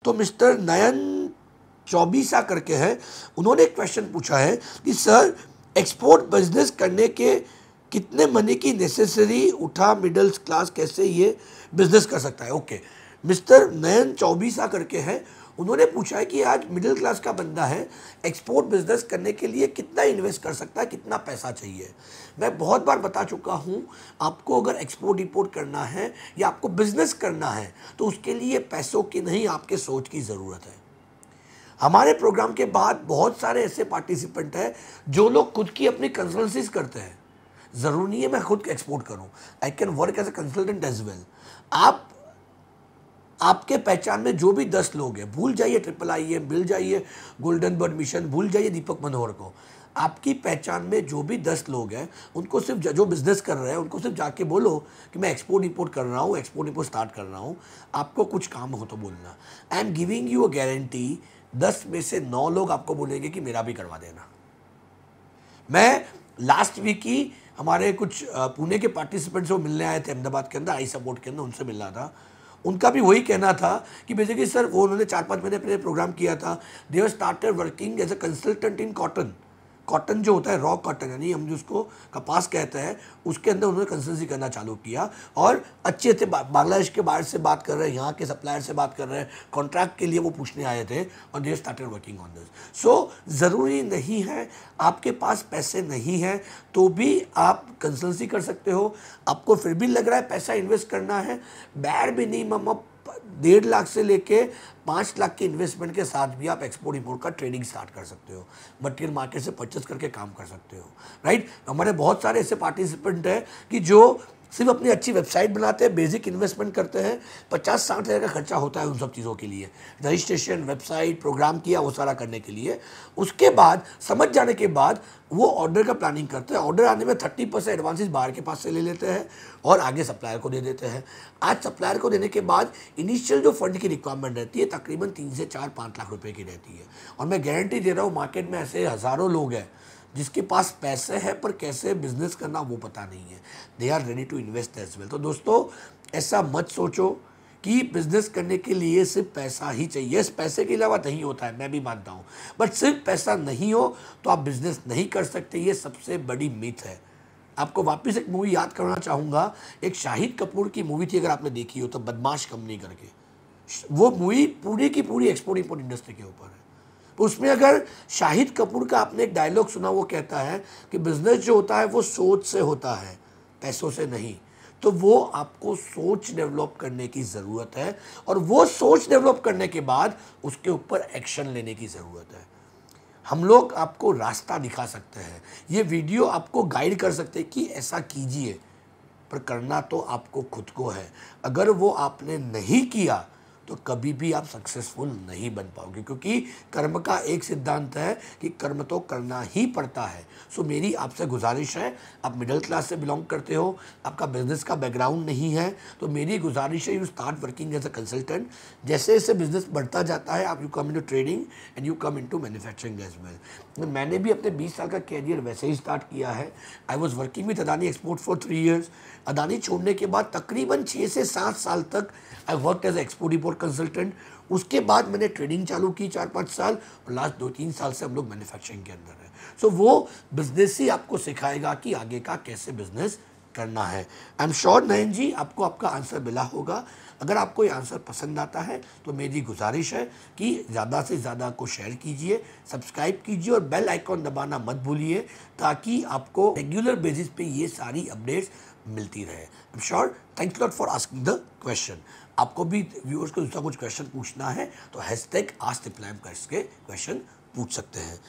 तो मिस्टर नयन चौबीसा करके है, उन्होंने एक क्वेश्चन पूछा है कि सर एक्सपोर्ट बिजनेस करने के कितने मनी की नेसेसरी उठा मिडिल क्लास कैसे ये बिजनेस कर सकता है। ओके, मिस्टर नयन चौबीसा करके है, उन्होंने पूछा है कि आज मिडिल क्लास का बंदा है, एक्सपोर्ट बिजनेस करने के लिए कितना इन्वेस्ट कर सकता है, कितना पैसा चाहिए। मैं बहुत बार बता चुका हूँ, आपको अगर एक्सपोर्ट इंपोर्ट करना है या आपको बिजनेस करना है तो उसके लिए पैसों की नहीं, आपके सोच की ज़रूरत है। हमारे प्रोग्राम के बाद बहुत सारे ऐसे पार्टिसिपेंट हैं जो लोग खुद की अपनी कंसल्टेंसीज करते हैं। ज़रूरी नहीं है मैं खुद एक्सपोर्ट करूं, I can work as a consultant as well. आपके पहचान में जो भी 10 लोग हैं, भूल जाइए IIIM, भूल जाइए गोल्डन बर्ड मिशन, भूल जाइए दीपक मनोहर को, आपकी पहचान में जो भी 10 लोग हैं उनको सिर्फ जो बिजनेस कर रहे हैं उनको सिर्फ जाके बोलो कि मैं एक्सपोर्ट इंपोर्ट कर रहा हूँ, एक्सपोर्ट इंपोर्ट स्टार्ट कर रहा हूँ, आपको कुछ काम हो तो बोलना। I am giving you a guarantee, 10 में से 9 लोग आपको बोलेंगे कि मेरा भी करवा देना। मैं लास्ट वीक ही हमारे कुछ पुणे के पार्टिसिपेंट्स वो मिलने आए थे अहमदाबाद के अंदर, आई सपोर्ट के अंदर, उनसे मिलना था। उनका भी वही कहना था कि बेसिकली सर वो उन्होंने 4-5 महीने पहले प्रोग्राम किया था, they have started working as a consultant in cotton. Cotton जो होता है रॉ कॉटन, यानी हम जिसको कपास कहते हैं, उसके अंदर उन्होंने कंसल्टेंसी करना चालू किया और अच्छे थे। बांग्लादेश के बाहर से बात कर रहे हैं, यहाँ के सप्लायर से बात कर रहे हैं, कॉन्ट्रैक्ट के लिए वो पूछने आए थे और they started working on this. So ज़रूरी नहीं है आपके पास पैसे नहीं है तो भी आप कंसल्टेंसी कर सकते हो। आपको फिर भी लग रहा है पैसा इन्वेस्ट करना है, बैड मिनिमम 1.5 लाख से लेके 5 लाख के इन्वेस्टमेंट के साथ भी आप एक्सपोर्ट इंपोर्ट का ट्रेडिंग स्टार्ट कर सकते हो, मटेरियल मार्केट से परचेस करके काम कर सकते हो, राइट। हमारे बहुत सारे ऐसे पार्टिसिपेंट हैं कि जो सिर्फ अपनी अच्छी वेबसाइट बनाते हैं, बेसिक इन्वेस्टमेंट करते हैं, 50-60 हज़ार का खर्चा होता है उन सब चीज़ों के लिए, रजिस्ट्रेशन, वेबसाइट, प्रोग्राम किया, वो सारा करने के लिए। उसके बाद समझ जाने के बाद वो ऑर्डर का प्लानिंग करते हैं। ऑर्डर आने में 30% एडवांसेस बाहर के पास से ले लेते हैं और आगे सप्लायर को दे देते हैं। आज सप्लायर को देने के बाद इनिशियल जो फंड की रिक्वायरमेंट रहती है तकरीबन 3 से 4-5 लाख रुपए की रहती है। और मैं गारंटी दे रहा हूँ मार्केट में ऐसे हज़ारों लोग हैं जिसके पास पैसे हैं पर कैसे बिजनेस करना वो पता नहीं है। They are ready to invest as well. तो दोस्तों ऐसा मत सोचो कि बिजनेस करने के लिए सिर्फ पैसा ही चाहिए। इस पैसे के अलावा नहीं होता है, मैं भी मानता हूँ, बट सिर्फ पैसा नहीं हो तो आप बिजनेस नहीं कर सकते। ये सबसे बड़ी मिथ है। आपको वापस एक मूवी याद करना चाहूँगा, एक शाहिद कपूर की मूवी थी, अगर आपने देखी हो तो, बदमाश कंपनी करके। वो मूवी पूरी की पूरी एक्सपोर्ट इंपोर्ट इंडस्ट्री के ऊपर है। उसमें अगर शाहिद कपूर का आपने एक डायलॉग सुना, वो कहता है कि बिजनेस जो होता है वो सोच से होता है, पैसों से नहीं। तो वो आपको सोच डेवलप करने की ज़रूरत है और वो सोच डेवलप करने के बाद उसके ऊपर एक्शन लेने की ज़रूरत है। हम लोग आपको रास्ता दिखा सकते हैं, ये वीडियो आपको गाइड कर सकते हैं कि ऐसा कीजिए, पर करना तो आपको खुद को है। अगर वो आपने नहीं किया तो कभी भी आप सक्सेसफुल नहीं बन पाओगे, क्योंकि कर्म का एक सिद्धांत है कि कर्म तो करना ही पड़ता है। सो मेरी आपसे गुजारिश है, आप मिडिल क्लास से बिलोंग करते हो, आपका बिजनेस का बैकग्राउंड नहीं है, तो मेरी गुजारिश है you start working as a consultant. जैसे जैसे बिजनेस बढ़ता जाता है आप you come into trading and you come into manufacturing as well. मैंने भी अपने 20 साल का कैरियर वैसे ही स्टार्ट किया है। I was working with Adani export for 3 years. Adani छोड़ने के बाद तकरीबन 6 से 7 साल तक I work as export import consultant. उसके बाद मैंने ट्रेडिंग चालू की 4-5 साल, और लास्ट 2-3 साल से हम लोग मैन्युफैक्चरिंग के अंदर हैं। सो वो बिजनेस ही आपको सिखाएगा कि आगे का कैसे बिजनेस करना है। आई एम श्योर नयन जी आपको आपका आंसर मिला होगा। अगर आपको ये आंसर पसंद आता है तो मेरी गुजारिश है कि ज़्यादा से ज़्यादा को शेयर कीजिए, सब्सक्राइब कीजिए और बेल आइकॉन दबाना मत भूलिए, ताकि आपको रेगुलर बेसिस पे ये सारी अपडेट्स मिलती रहे। I am sure. Thanks lot for asking the question. आपको भी व्यूअर्स को दूसरा कुछ क्वेश्चन पूछना है तो #AskThePlan करके क्वेश्चन पूछ सकते हैं।